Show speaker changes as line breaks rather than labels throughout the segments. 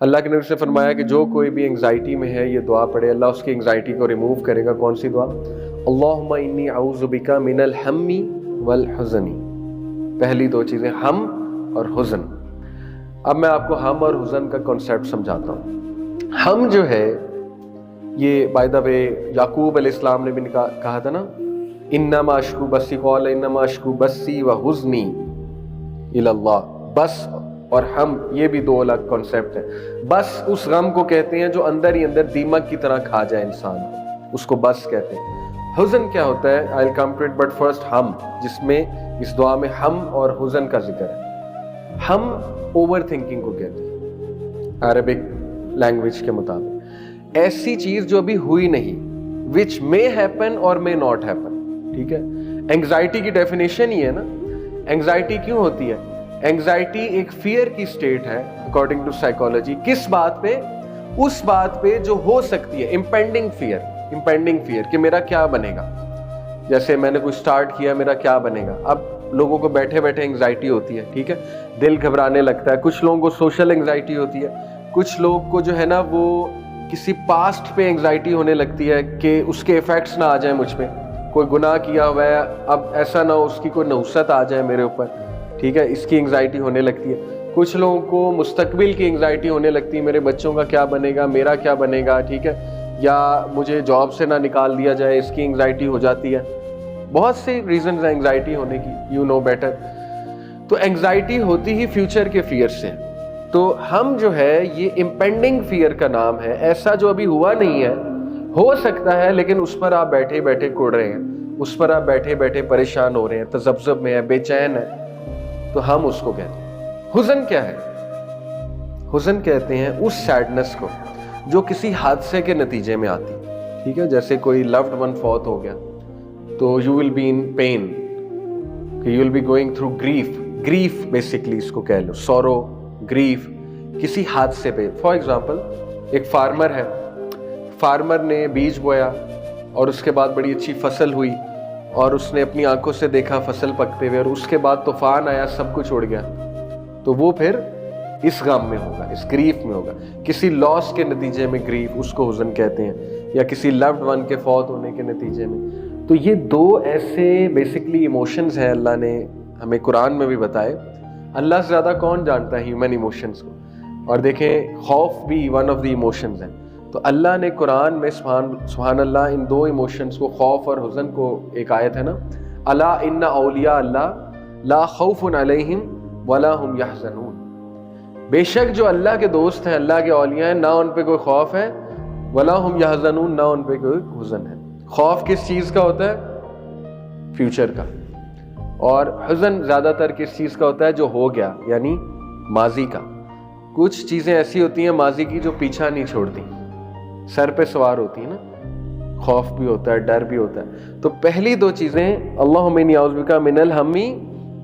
अल्लाह के नबी से फरमाया कि जो कोई भी एंग्जाइटी में है ये दुआ पढ़े, अल्लाह उसकी एंग्जाइटी को रिमूव करेगा। कौन सी दुआ? अल्लाहुम्मा इन्नी अऊज़ु बिका मिनल हम्मी वल हुज़नी। पहली दो चीज़ें, हम और हुज़न। अब मैं आपको हम और हुज़न का कॉन्सेप्ट समझाता हूँ। हम जो है ये बाय द वे याकूब अलैहिस्सलाम ने भी कहा था ना, इन्नमा अश्कू बस्सी क़ाल इन्नमा अश्कू बस्सी व हुज़नी इलल्लाह। बस और हम, ये भी दो अलग कॉन्सेप्ट है। बस उस गम को कहते हैं जो अंदर ही अंदर दीमक की तरह खा जाए इंसान को, उसको बस कहते हैं। हुज़न क्या होता है? I will come to it, but first हम, जिसमें इस दुआ में हम और हुज़न का जिक्र है। हम ओवर थिंकिंग को कहते हैं अरबिक लैंग्वेज के मुताबिक। ऐसी चीज जो अभी हुई नहीं, विच मे हैपन और मे नॉट हैपन। ठीक है, एंग्जाइटी की डेफिनेशन ही है ना। एंग्जाइटी क्यों होती है? एंग्जाइटी एक फियर की स्टेट है अकॉर्डिंग टू साइकोलॉजी। किस बात पे? उस बात पे जो हो सकती है, इम्पेंडिंग फियर कि मेरा क्या बनेगा। जैसे मैंने कुछ स्टार्ट किया, मेरा क्या बनेगा। अब लोगों को बैठे बैठे एंग्जाइटी होती है, ठीक है, दिल घबराने लगता है। कुछ लोगों को सोशल एंग्जाइटी होती है, कुछ लोग को जो है ना वो किसी पास्ट पे एंग्जाइटी होने लगती है कि उसके इफेक्ट्स ना आ जाए मुझ पे। कोई गुनाह किया हुआ है, अब ऐसा ना हो उसकी कोई नहुसत आ जाए मेरे ऊपर, ठीक है, इसकी एंग्जाइटी होने लगती है। कुछ लोगों को मुस्तकबिल की एंग्जाइटी होने लगती है, मेरे बच्चों का क्या बनेगा, मेरा क्या बनेगा, ठीक है, या मुझे जॉब से ना निकाल दिया जाए, इसकी एंग्जाइटी हो जाती है। बहुत सी रीजंस हैं एंग्जाइटी होने की, यू नो बेटर। तो एंग्जाइटी होती ही फ्यूचर के फियर से। तो हम जो है ये इम्पेंडिंग फियर का नाम है, ऐसा जो अभी हुआ नहीं है, हो सकता है, लेकिन उस पर आप बैठे बैठे कुड़ रहे हैं, उस पर आप बैठे बैठे परेशान हो रहे हैं, तज़ब्ज़ुब में है, बेचैन है, तो हम उसको कहते हैं। हुज़न क्या है? हुज़न कहते हैं उस सैडनेस को जो किसी हादसे के नतीजे में आती है। ठीक है, जैसे कोई लव्ड वन फौत हो गया तो you will be in pen, you will be going through grief basically इसको कह लो, सॉरो, ग्रीफ किसी हादसे पे। फॉर एग्जाम्पल एक फार्मर है, फार्मर ने बीज बोया और उसके बाद बड़ी अच्छी फसल हुई और उसने अपनी आंखों से देखा फसल पकते हुए, और उसके बाद तूफान आया, सब कुछ उड़ गया। तो वो फिर इस गम में होगा, इस ग्रीफ में होगा, किसी लॉस के नतीजे में ग्रीफ, उसको हुज़न कहते हैं, या किसी लव्ड वन के फौत होने के नतीजे में। तो ये दो ऐसे बेसिकली इमोशंस हैं, अल्लाह ने हमें कुरान में भी बताए। अल्लाह से ज़्यादा कौन जानता है ह्यूमन इमोशंस को। और देखें, खौफ भी वन ऑफ द इमोशंस है। तो अल्लाह ने कुरान में सुभान अल्लाह इन दो इमोशंस को, खौफ और हुज़न को, एक आयत है ना, अला इन्ना औलिया अल्लाह ला खौफुन अलैहिम वला हुम यहज़नून। बेशक जो अल्लाह के दोस्त हैं, अल्लाह के औलिया हैं, ना उन पे कोई खौफ है, वला हुम यहज़नून, ना उन पे कोई हुज़न है। खौफ किस चीज़ का होता है? फ्यूचर का। और हुज़न ज़्यादातर किस चीज़ का होता है? जो हो गया, यानी माजी का। कुछ चीज़ें ऐसी होती हैं माजी की जो पीछा नहीं छोड़ती, सर पे सवार होती है ना। खौफ भी होता है, डर भी होता है। तो पहली दो चीज़ें, अल्लाहुम्मा इन्नी अऊज़ु बिका मिनल हम्मी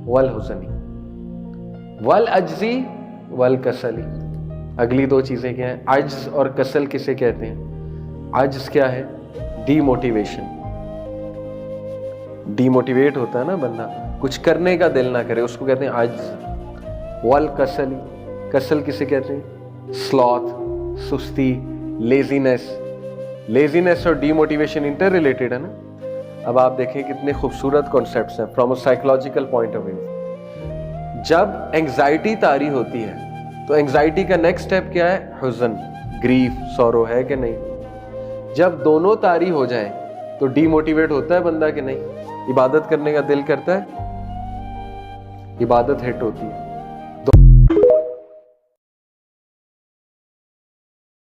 वल हुज़नी वल अज्ज़ी वल कसली। अगली दो चीज़ें क्या हैं? अज्ज़ और कसल किसे कहते हैं? अज्ज़ क्या है? डीमोटिवेशन। डीमोटिवेट होता है ना बंदा, कुछ करने का दिल ना करे, उसको कहते हैं अज्ज़। वल कसली, कसल किसे कहते हैं? स्लॉथ, सुस्ती, लेजीनेस और डीमोटिवेशन इंटर रिलेटेड है ना। अब आप देखें कितने खूबसूरत कॉन्सेप्ट्स हैं from a psychological point of view. जब एंग्जाइटी तारी होती है तो एंग्जाइटी का नेक्स्ट स्टेप क्या है? हुज़न, ग्रीफ, सॉरो, है कि नहीं? जब दोनों तारी हो जाए तो डीमोटिवेट होता है बंदा कि नहीं? इबादत करने का दिल करता है, इबादत हिट होती है।